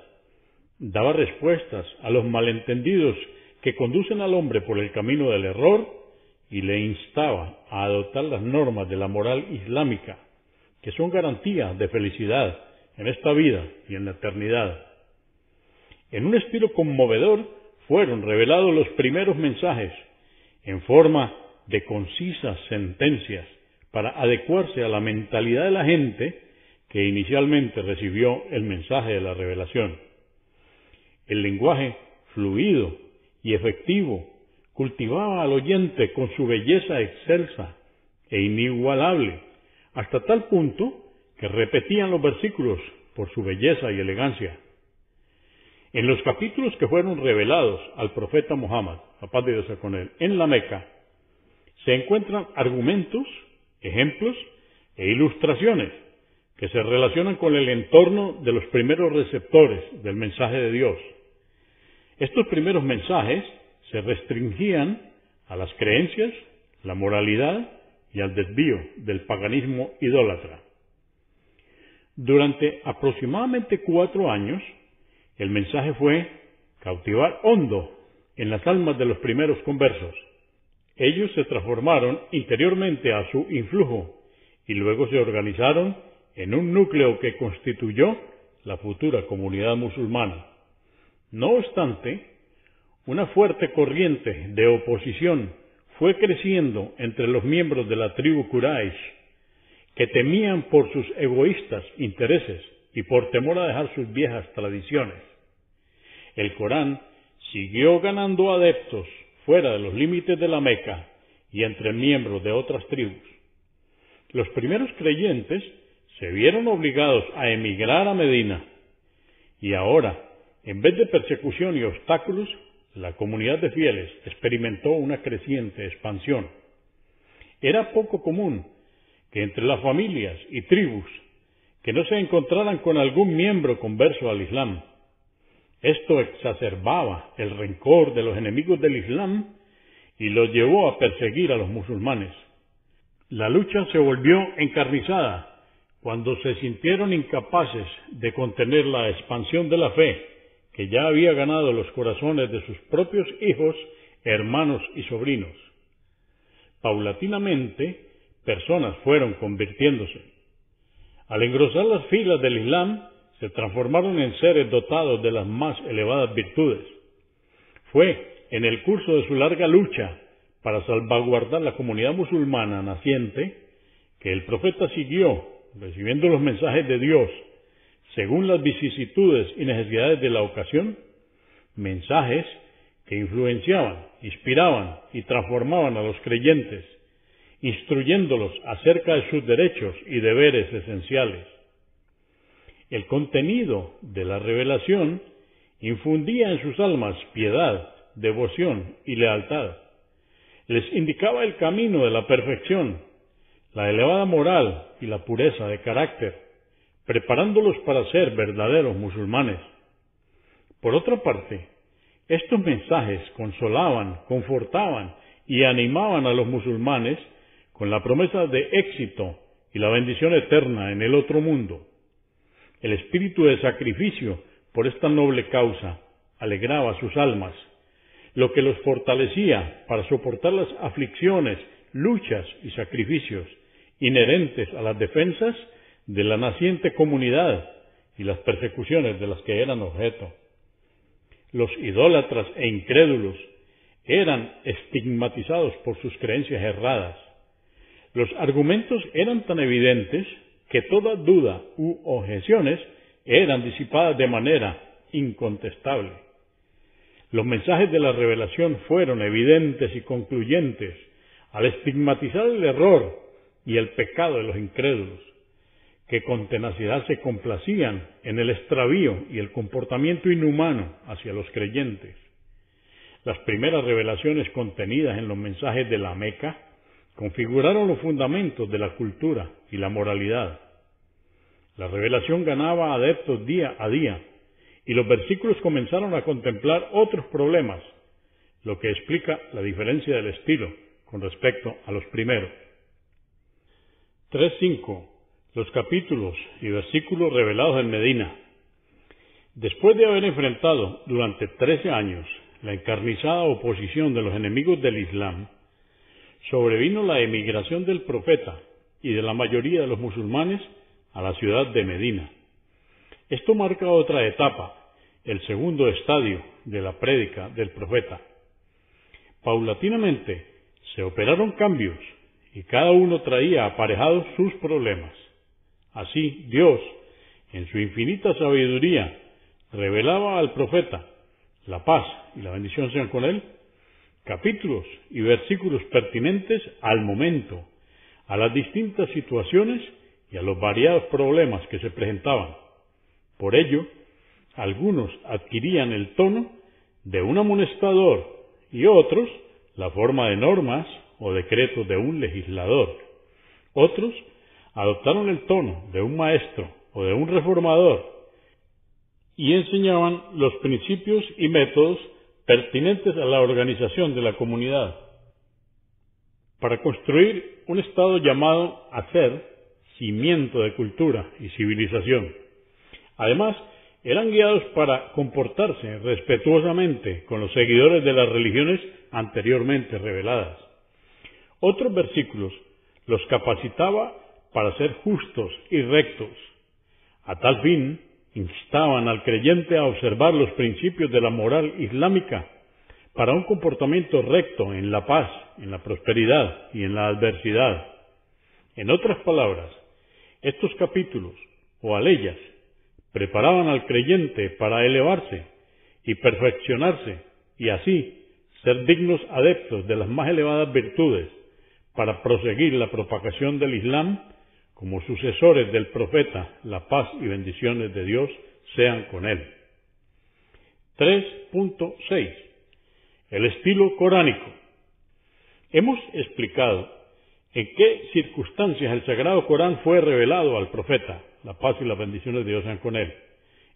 S2: daba respuestas a los malentendidos que conducen al hombre por el camino del error y le instaba a adoptar las normas de la moral islámica, que son garantía de felicidad en esta vida y en la eternidad. En un estilo conmovedor fueron revelados los primeros mensajes en forma de concisas sentencias para adecuarse a la mentalidad de la gente que inicialmente recibió el mensaje de la revelación. El lenguaje fluido y efectivo cultivaba al oyente con su belleza excelsa e inigualable, hasta tal punto que repetían los versículos por su belleza y elegancia. En los capítulos que fueron revelados al profeta Muhammad, la paz de Dios sea con él, en la Meca, se encuentran argumentos, ejemplos e ilustraciones que se relacionan con el entorno de los primeros receptores del mensaje de Dios. Estos primeros mensajes se restringían a las creencias, la moralidad y al desvío del paganismo idólatra. Durante aproximadamente 4 años, el mensaje fue cautivar hondo en las almas de los primeros conversos. Ellos se transformaron interiormente a su influjo y luego se organizaron en un núcleo que constituyó la futura comunidad musulmana. No obstante, una fuerte corriente de oposición fue creciendo entre los miembros de la tribu Quraysh, que temían por sus egoístas intereses y por temor a dejar sus viejas tradiciones. El Corán siguió ganando adeptos fuera de los límites de la Meca y entre miembros de otras tribus. Los primeros creyentes se vieron obligados a emigrar a Medina, y ahora, en vez de persecución y obstáculos, la comunidad de fieles experimentó una creciente expansión. Era poco común que entre las familias y tribus que no se encontraran con algún miembro converso al Islam. Esto exacerbaba el rencor de los enemigos del Islam y los llevó a perseguir a los musulmanes. La lucha se volvió encarnizada cuando se sintieron incapaces de contener la expansión de la fe que ya había ganado los corazones de sus propios hijos, hermanos y sobrinos. Paulatinamente, personas fueron convirtiéndose. Al engrosar las filas del Islam, se transformaron en seres dotados de las más elevadas virtudes. Fue en el curso de su larga lucha para salvaguardar la comunidad musulmana naciente que el profeta siguió recibiendo los mensajes de Dios según las vicisitudes y necesidades de la ocasión, mensajes que influenciaban, inspiraban y transformaban a los creyentes, instruyéndolos acerca de sus derechos y deberes esenciales. El contenido de la revelación infundía en sus almas piedad devoción y lealtad. Les indicaba el camino de la perfección, la elevada moral y la pureza de carácter, preparándolos para ser verdaderos musulmanes. Por otra parte, estos mensajes consolaban, confortaban y animaban a los musulmanes con la promesa de éxito y la bendición eterna en el otro mundo. El espíritu de sacrificio por esta noble causa alegraba sus almas, lo que los fortalecía para soportar las aflicciones, luchas y sacrificios inherentes a las defensas de la naciente comunidad y las persecuciones de las que eran objeto. Los idólatras e incrédulos eran estigmatizados por sus creencias erradas. Los argumentos eran tan evidentes que toda duda u objeciones eran disipadas de manera incontestable. Los mensajes de la revelación fueron evidentes y concluyentes al estigmatizar el error y el pecado de los incrédulos, que con tenacidad se complacían en el extravío y el comportamiento inhumano hacia los creyentes. Las primeras revelaciones contenidas en los mensajes de la Meca configuraron los fundamentos de la cultura y la moralidad. La revelación ganaba adeptos día a día, y los versículos comenzaron a contemplar otros problemas, lo que explica la diferencia del estilo con respecto a los primeros. 3.5. Los capítulos y versículos revelados en Medina. Después de haber enfrentado durante 13 años la encarnizada oposición de los enemigos del Islam, sobrevino la emigración del profeta y de la mayoría de los musulmanes a la ciudad de Medina. Esto marca otra etapa, el segundo estadio de la prédica del profeta. Paulatinamente se operaron cambios y cada uno traía aparejados sus problemas. Así Dios, en su infinita sabiduría, revelaba al profeta, la paz y la bendición sean con él, capítulos y versículos pertinentes al momento, a las distintas situaciones y a los variados problemas que se presentaban. Por ello, algunos adquirían el tono de un amonestador y otros la forma de normas o decretos de un legislador. Otros adoptaron el tono de un maestro o de un reformador y enseñaban los principios y métodos pertinentes a la organización de la comunidad. Para construir un Estado llamado a ser cimiento de cultura y civilización. Además, eran guiados para comportarse respetuosamente con los seguidores de las religiones anteriormente reveladas. Otros versículos los capacitaba para ser justos y rectos. A tal fin, instaban al creyente a observar los principios de la moral islámica para un comportamiento recto en la paz, en la prosperidad y en la adversidad. En otras palabras, estos capítulos o aleyas preparaban al creyente para elevarse y perfeccionarse y así ser dignos adeptos de las más elevadas virtudes para proseguir la propagación del Islam como sucesores del profeta, la paz y bendiciones de Dios sean con él. 3.6. El estilo coránico. Hemos explicado en qué circunstancias el Sagrado Corán fue revelado al profeta, la paz y las bendiciones de Dios sean con él.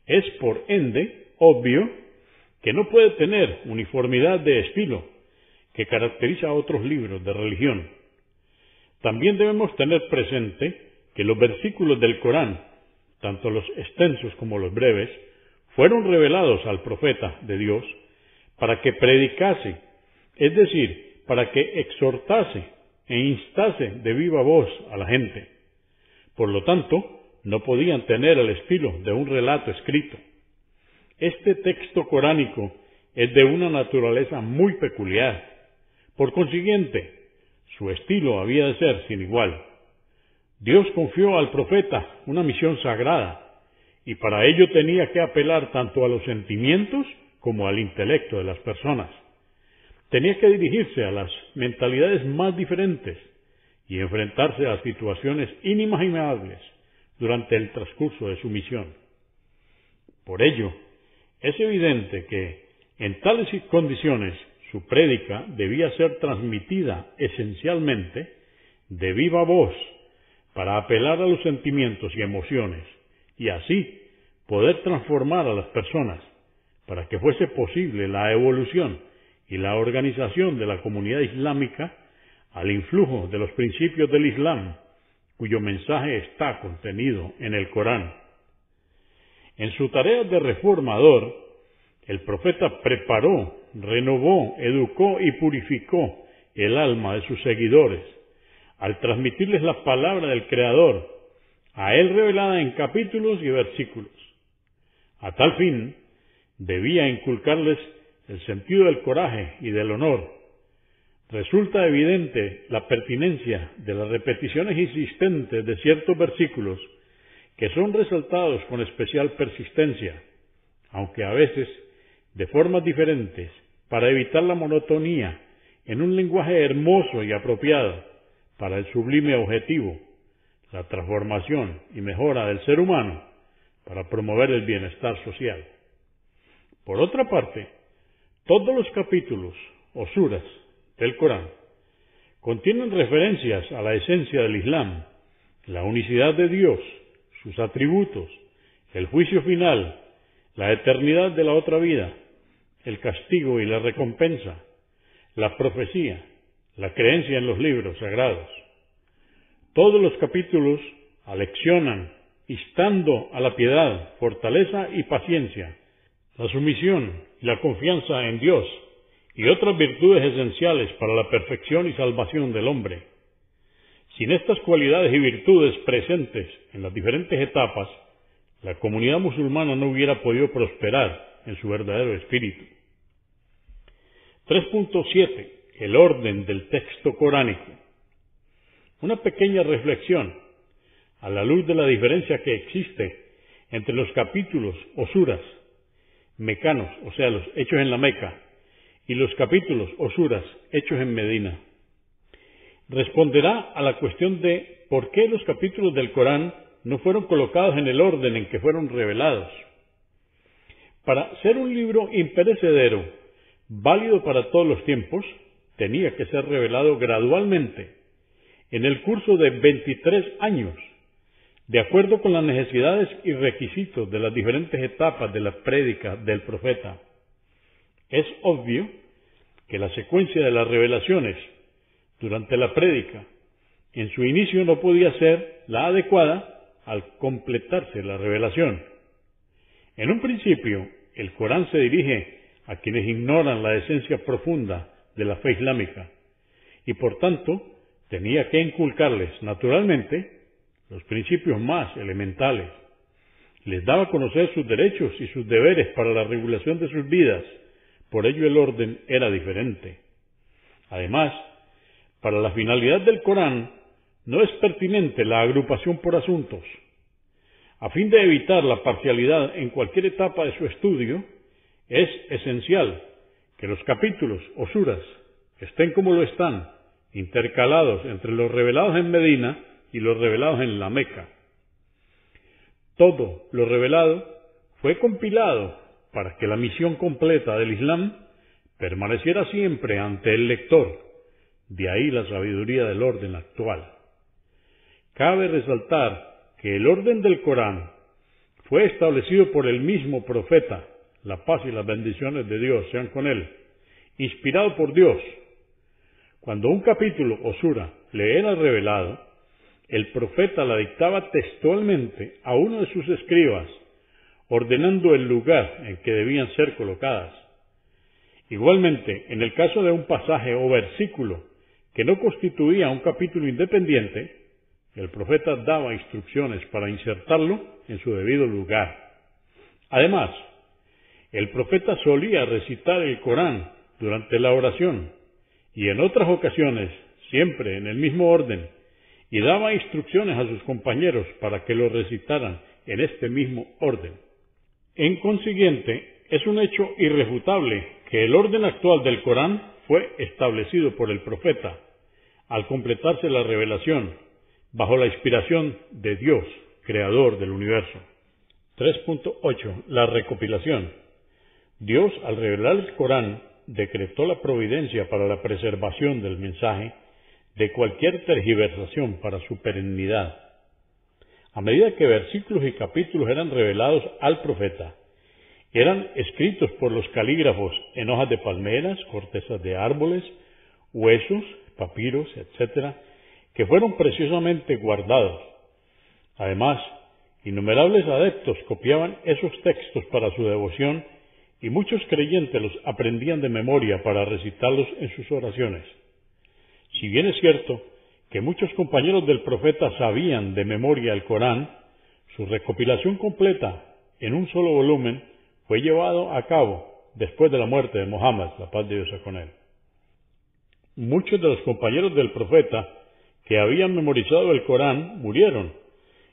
S2: Es por ende obvio que no puede tener uniformidad de estilo que caracteriza a otros libros de religión. También debemos tener presente que los versículos del Corán, tanto los extensos como los breves, fueron revelados al profeta de Dios para que predicase, es decir, para que exhortase e instase de viva voz a la gente. Por lo tanto, no podían tener el estilo de un relato escrito. Este texto coránico es de una naturaleza muy peculiar. Por consiguiente, su estilo había de ser sin igual. Dios confió al profeta una misión sagrada, y para ello tenía que apelar tanto a los sentimientos como al intelecto de las personas. Tenía que dirigirse a las mentalidades más diferentes y enfrentarse a situaciones inimaginables durante el transcurso de su misión. Por ello, es evidente que En tales condiciones, su prédica debía ser transmitida esencialmente de viva voz para apelar a los sentimientos y emociones y así poder transformar a las personas para que fuese posible la evolución y la organización de la comunidad islámica al influjo de los principios del Islam, cuyo mensaje está contenido en el Corán. En su tarea de reformador, el profeta preparó, renovó, educó y purificó el alma de sus seguidores, al transmitirles la palabra del Creador, a él revelada en capítulos y versículos. A tal fin, debía inculcarles el sentido del coraje y del honor. Resulta evidente la pertinencia de las repeticiones insistentes de ciertos versículos que son resaltados con especial persistencia, aunque a veces de formas diferentes, para evitar la monotonía en un lenguaje hermoso y apropiado para el sublime objetivo, la transformación y mejora del ser humano para promover el bienestar social. Por otra parte, todos los capítulos o suras del Corán contienen referencias a la esencia del Islam, la unicidad de Dios, sus atributos, el juicio final, la eternidad de la otra vida, el castigo y la recompensa, la profecía, la creencia en los libros sagrados. Todos los capítulos aleccionan, instando a la piedad, fortaleza y paciencia, la sumisión y la confianza en Dios y otras virtudes esenciales para la perfección y salvación del hombre. Sin estas cualidades y virtudes presentes en las diferentes etapas, la comunidad musulmana no hubiera podido prosperar en su verdadero espíritu. 3.7. El orden del texto coránico. Una pequeña reflexión a la luz de la diferencia que existe entre los capítulos o suras mecanos, o sea, los hechos en la Meca, y los capítulos o suras hechos en Medina. Responderá a la cuestión de por qué los capítulos del Corán no fueron colocados en el orden en que fueron revelados. Para ser un libro imperecedero, válido para todos los tiempos, tenía que ser revelado gradualmente, en el curso de 23 años, de acuerdo con las necesidades y requisitos de las diferentes etapas de la prédica del profeta. Es obvio que la secuencia de las revelaciones durante la prédica, en su inicio no podía ser la adecuada al completarse la revelación. En un principio, el Corán se dirige a quienes ignoran la esencia profunda de la fe islámica y por tanto tenía que inculcarles naturalmente los principios más elementales. Les daba a conocer sus derechos y sus deberes para la regulación de sus vidas, por ello el orden era diferente. Además, para la finalidad del Corán no es pertinente la agrupación por asuntos. A fin de evitar la parcialidad en cualquier etapa de su estudio, es esencial que los capítulos o suras estén como lo están, intercalados entre los revelados en Medina y los revelados en la Meca. Todo lo revelado fue compilado para que la misión completa del Islam permaneciera siempre ante el lector, de ahí la sabiduría del orden actual. Cabe resaltar que el orden del Corán fue establecido por el mismo profeta, la paz y las bendiciones de Dios sean con él, inspirado por Dios. Cuando un capítulo o sura le era revelado, el profeta la dictaba textualmente a uno de sus escribas, ordenando el lugar en que debían ser colocadas. Igualmente, en el caso de un pasaje o versículo que no constituía un capítulo independiente, el profeta daba instrucciones para insertarlo en su debido lugar. Además, el profeta solía recitar el Corán durante la oración y en otras ocasiones, siempre en el mismo orden, y daba instrucciones a sus compañeros para que lo recitaran en este mismo orden. En consiguiente, es un hecho irrefutable que el orden actual del Corán fue establecido por el profeta, al completarse la revelación, bajo la inspiración de Dios, creador del universo. 3.8. La recopilación. Dios, al revelar el Corán, decretó la providencia para la preservación del mensaje de cualquier tergiversación para su perennidad. A medida que versículos y capítulos eran revelados al profeta, eran escritos por los calígrafos en hojas de palmeras, cortezas de árboles, huesos, papiros, etc., que fueron preciosamente guardados. Además, innumerables adeptos copiaban esos textos para su devoción y muchos creyentes los aprendían de memoria para recitarlos en sus oraciones. Si bien es cierto que muchos compañeros del profeta sabían de memoria el Corán, su recopilación completa en un solo volumen fue llevado a cabo después de la muerte de Muhammad, la paz de Dios sea con él. Muchos de los compañeros del profeta que habían memorizado el Corán murieron,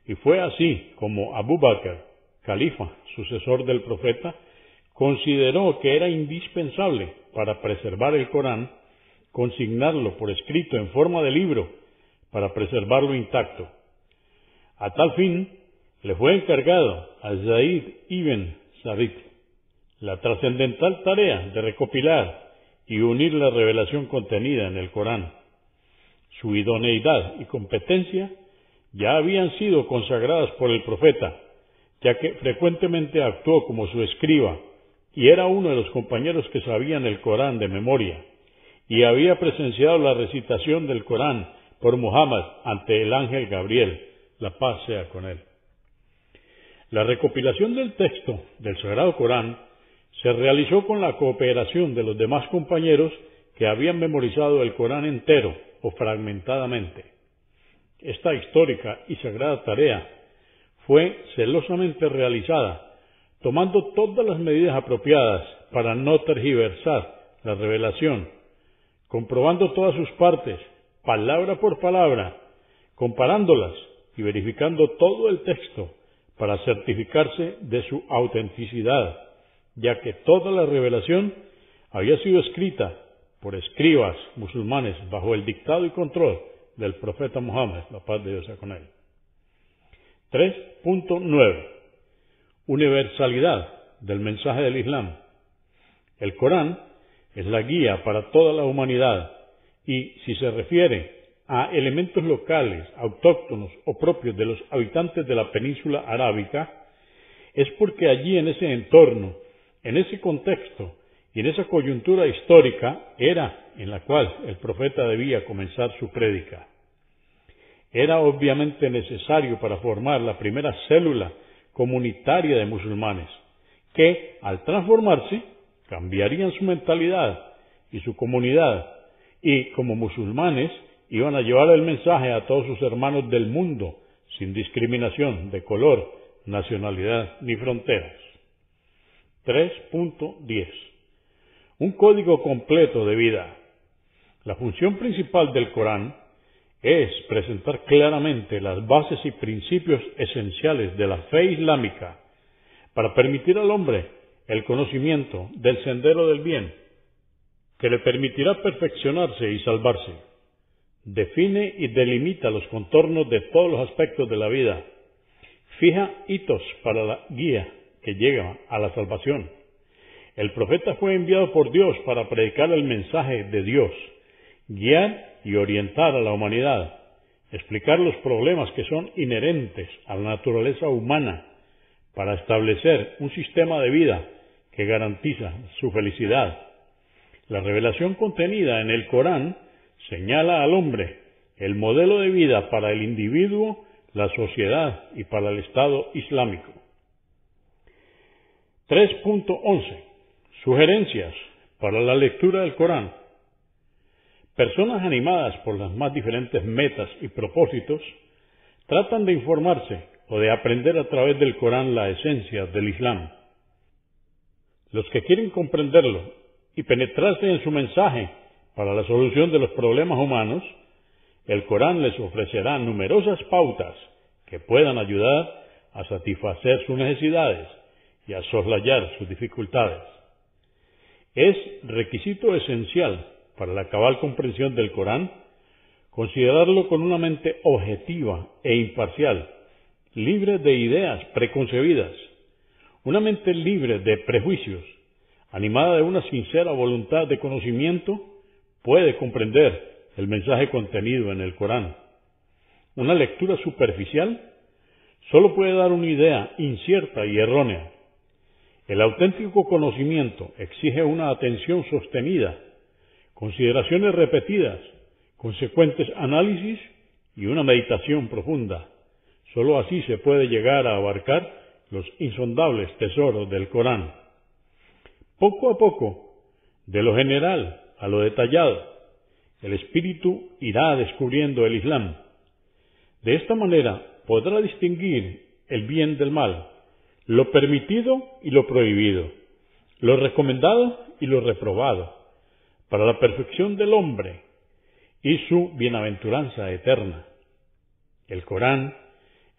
S2: y fue así como Abu Bakr, califa, sucesor del profeta, consideró que era indispensable para preservar el Corán consignarlo por escrito en forma de libro para preservarlo intacto. A tal fin, le fue encargado a Zaid ibn Sabit la trascendental tarea de recopilar y unir la revelación contenida en el Corán. Su idoneidad y competencia ya habían sido consagradas por el profeta, ya que frecuentemente actuó como su escriba y era uno de los compañeros que sabían el Corán de memoria, y había presenciado la recitación del Corán por Muhammad ante el ángel Gabriel, la paz sea con él. La recopilación del texto del Sagrado Corán se realizó con la cooperación de los demás compañeros que habían memorizado el Corán entero o fragmentadamente. Esta histórica y sagrada tarea fue celosamente realizada, tomando todas las medidas apropiadas para no tergiversar la revelación, comprobando todas sus partes, palabra por palabra, comparándolas y verificando todo el texto para certificarse de su autenticidad, ya que toda la revelación había sido escrita por escribas musulmanes bajo el dictado y control del profeta Muhammad, la paz de Dios sea con él. 3.9. Universalidad del mensaje del Islam. El Corán es la guía para toda la humanidad y, si se refiere a elementos locales, autóctonos o propios de los habitantes de la península arábica, es porque allí en ese entorno, en ese contexto y en esa coyuntura histórica era en la cual el profeta debía comenzar su prédica. Era obviamente necesario para formar la primera célula comunitaria de musulmanes, que al transformarse cambiarían su mentalidad y su comunidad, y como musulmanes iban a llevar el mensaje a todos sus hermanos del mundo, sin discriminación de color, nacionalidad ni fronteras. 3.10. Un código completo de vida. La función principal del Corán es presentar claramente las bases y principios esenciales de la fe islámica para permitir al hombre el conocimiento del sendero del bien, que le permitirá perfeccionarse y salvarse. Define y delimita los contornos de todos los aspectos de la vida. Fija hitos para la guía que llega a la salvación. El profeta fue enviado por Dios para predicar el mensaje de Dios, guiar y orientar a la humanidad, explicar los problemas que son inherentes a la naturaleza humana, para establecer un sistema de vida que garantiza su felicidad. La revelación contenida en el Corán señala al hombre el modelo de vida para el individuo, la sociedad y para el Estado Islámico. 3.11. Sugerencias para la lectura del Corán. Personas animadas por las más diferentes metas y propósitos tratan de informarse o de aprender a través del Corán la esencia del Islam. Los que quieren comprenderlo y penetrarse en su mensaje para la solución de los problemas humanos, el Corán les ofrecerá numerosas pautas que puedan ayudar a satisfacer sus necesidades y a soslayar sus dificultades. Es requisito esencial para la cabal comprensión del Corán considerarlo con una mente objetiva e imparcial, libre de ideas preconcebidas, una mente libre de prejuicios, animada de una sincera voluntad de conocimiento, puede comprender el mensaje contenido en el Corán. Una lectura superficial solo puede dar una idea incierta y errónea. El auténtico conocimiento exige una atención sostenida, consideraciones repetidas, consecuentes análisis y una meditación profunda. Solo así se puede llegar a abarcar los insondables tesoros del Corán. Poco a poco, de lo general a lo detallado, el espíritu irá descubriendo el Islam. De esta manera podrá distinguir el bien del mal, lo permitido y lo prohibido, lo recomendado y lo reprobado, para la perfección del hombre y su bienaventuranza eterna. El Corán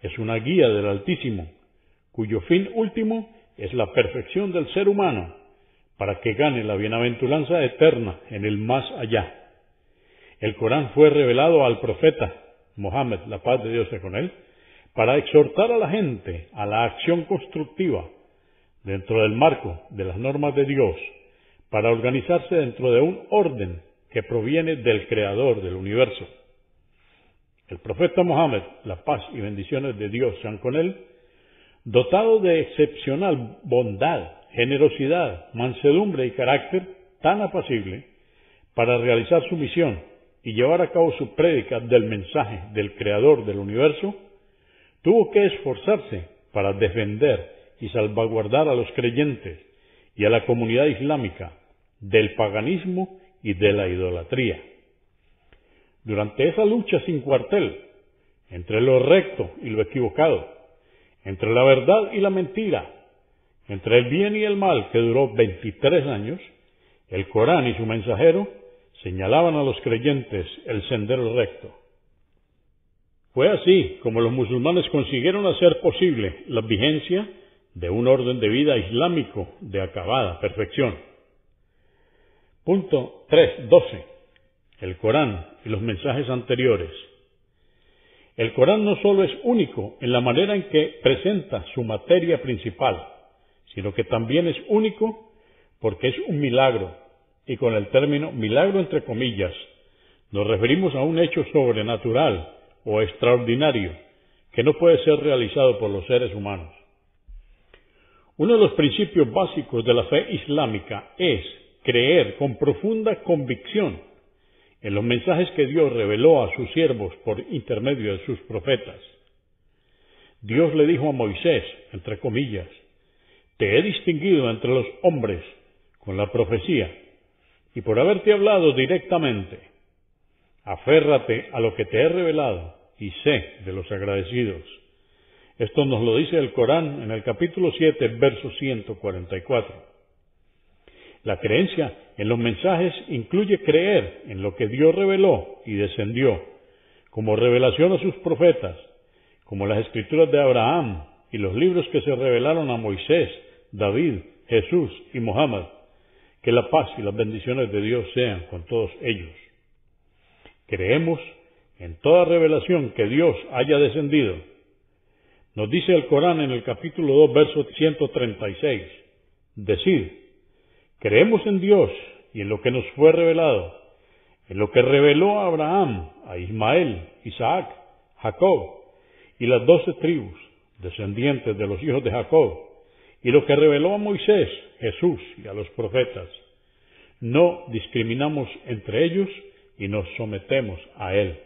S2: es una guía del Altísimo, cuyo fin último es la perfección del ser humano, para que gane la bienaventuranza eterna en el más allá. El Corán fue revelado al profeta Mohammed, la paz de Dios sea con él, para exhortar a la gente a la acción constructiva dentro del marco de las normas de Dios, para organizarse dentro de un orden que proviene del Creador del universo. El profeta Mohammed, la paz y bendiciones de Dios sean con él, dotado de excepcional bondad, generosidad, mansedumbre y carácter tan apacible, para realizar su misión y llevar a cabo su prédica del mensaje del Creador del universo, tuvo que esforzarse para defender y salvaguardar a los creyentes y a la comunidad islámica del paganismo y de la idolatría. Durante esa lucha sin cuartel, entre lo recto y lo equivocado, entre la verdad y la mentira, entre el bien y el mal, que duró 23 años, el Corán y su mensajero señalaban a los creyentes el sendero recto. Fue así como los musulmanes consiguieron hacer posible la vigencia de un orden de vida islámico de acabada perfección. Punto 3.12. El Corán y los mensajes anteriores. El Corán no solo es único en la manera en que presenta su materia principal, sino que también es único porque es un milagro, y con el término milagro entre comillas, nos referimos a un hecho sobrenatural o extraordinario que no puede ser realizado por los seres humanos. Uno de los principios básicos de la fe islámica es creer con profunda convicción en los mensajes que Dios reveló a sus siervos por intermedio de sus profetas. Dios le dijo a Moisés, entre comillas, «Te he distinguido entre los hombres con la profecía y por haberte hablado directamente. Aférrate a lo que te he revelado y sé de los agradecidos». Esto nos lo dice el Corán en el capítulo 7, verso 144. La creencia en los mensajes incluye creer en lo que Dios reveló y descendió, como revelación a sus profetas, como las escrituras de Abraham y los libros que se revelaron a Moisés, David, Jesús y Mohammed. Que la paz y las bendiciones de Dios sean con todos ellos. Creemos en toda revelación que Dios haya descendido. Nos dice el Corán en el capítulo 2, verso 136, decid, creemos en Dios y en lo que nos fue revelado, en lo que reveló a Abraham, a Ismael, Isaac, Jacob y las 12 tribus, descendientes de los hijos de Jacob, y lo que reveló a Moisés, Jesús y a los profetas. No discriminamos entre ellos y nos sometemos a Él.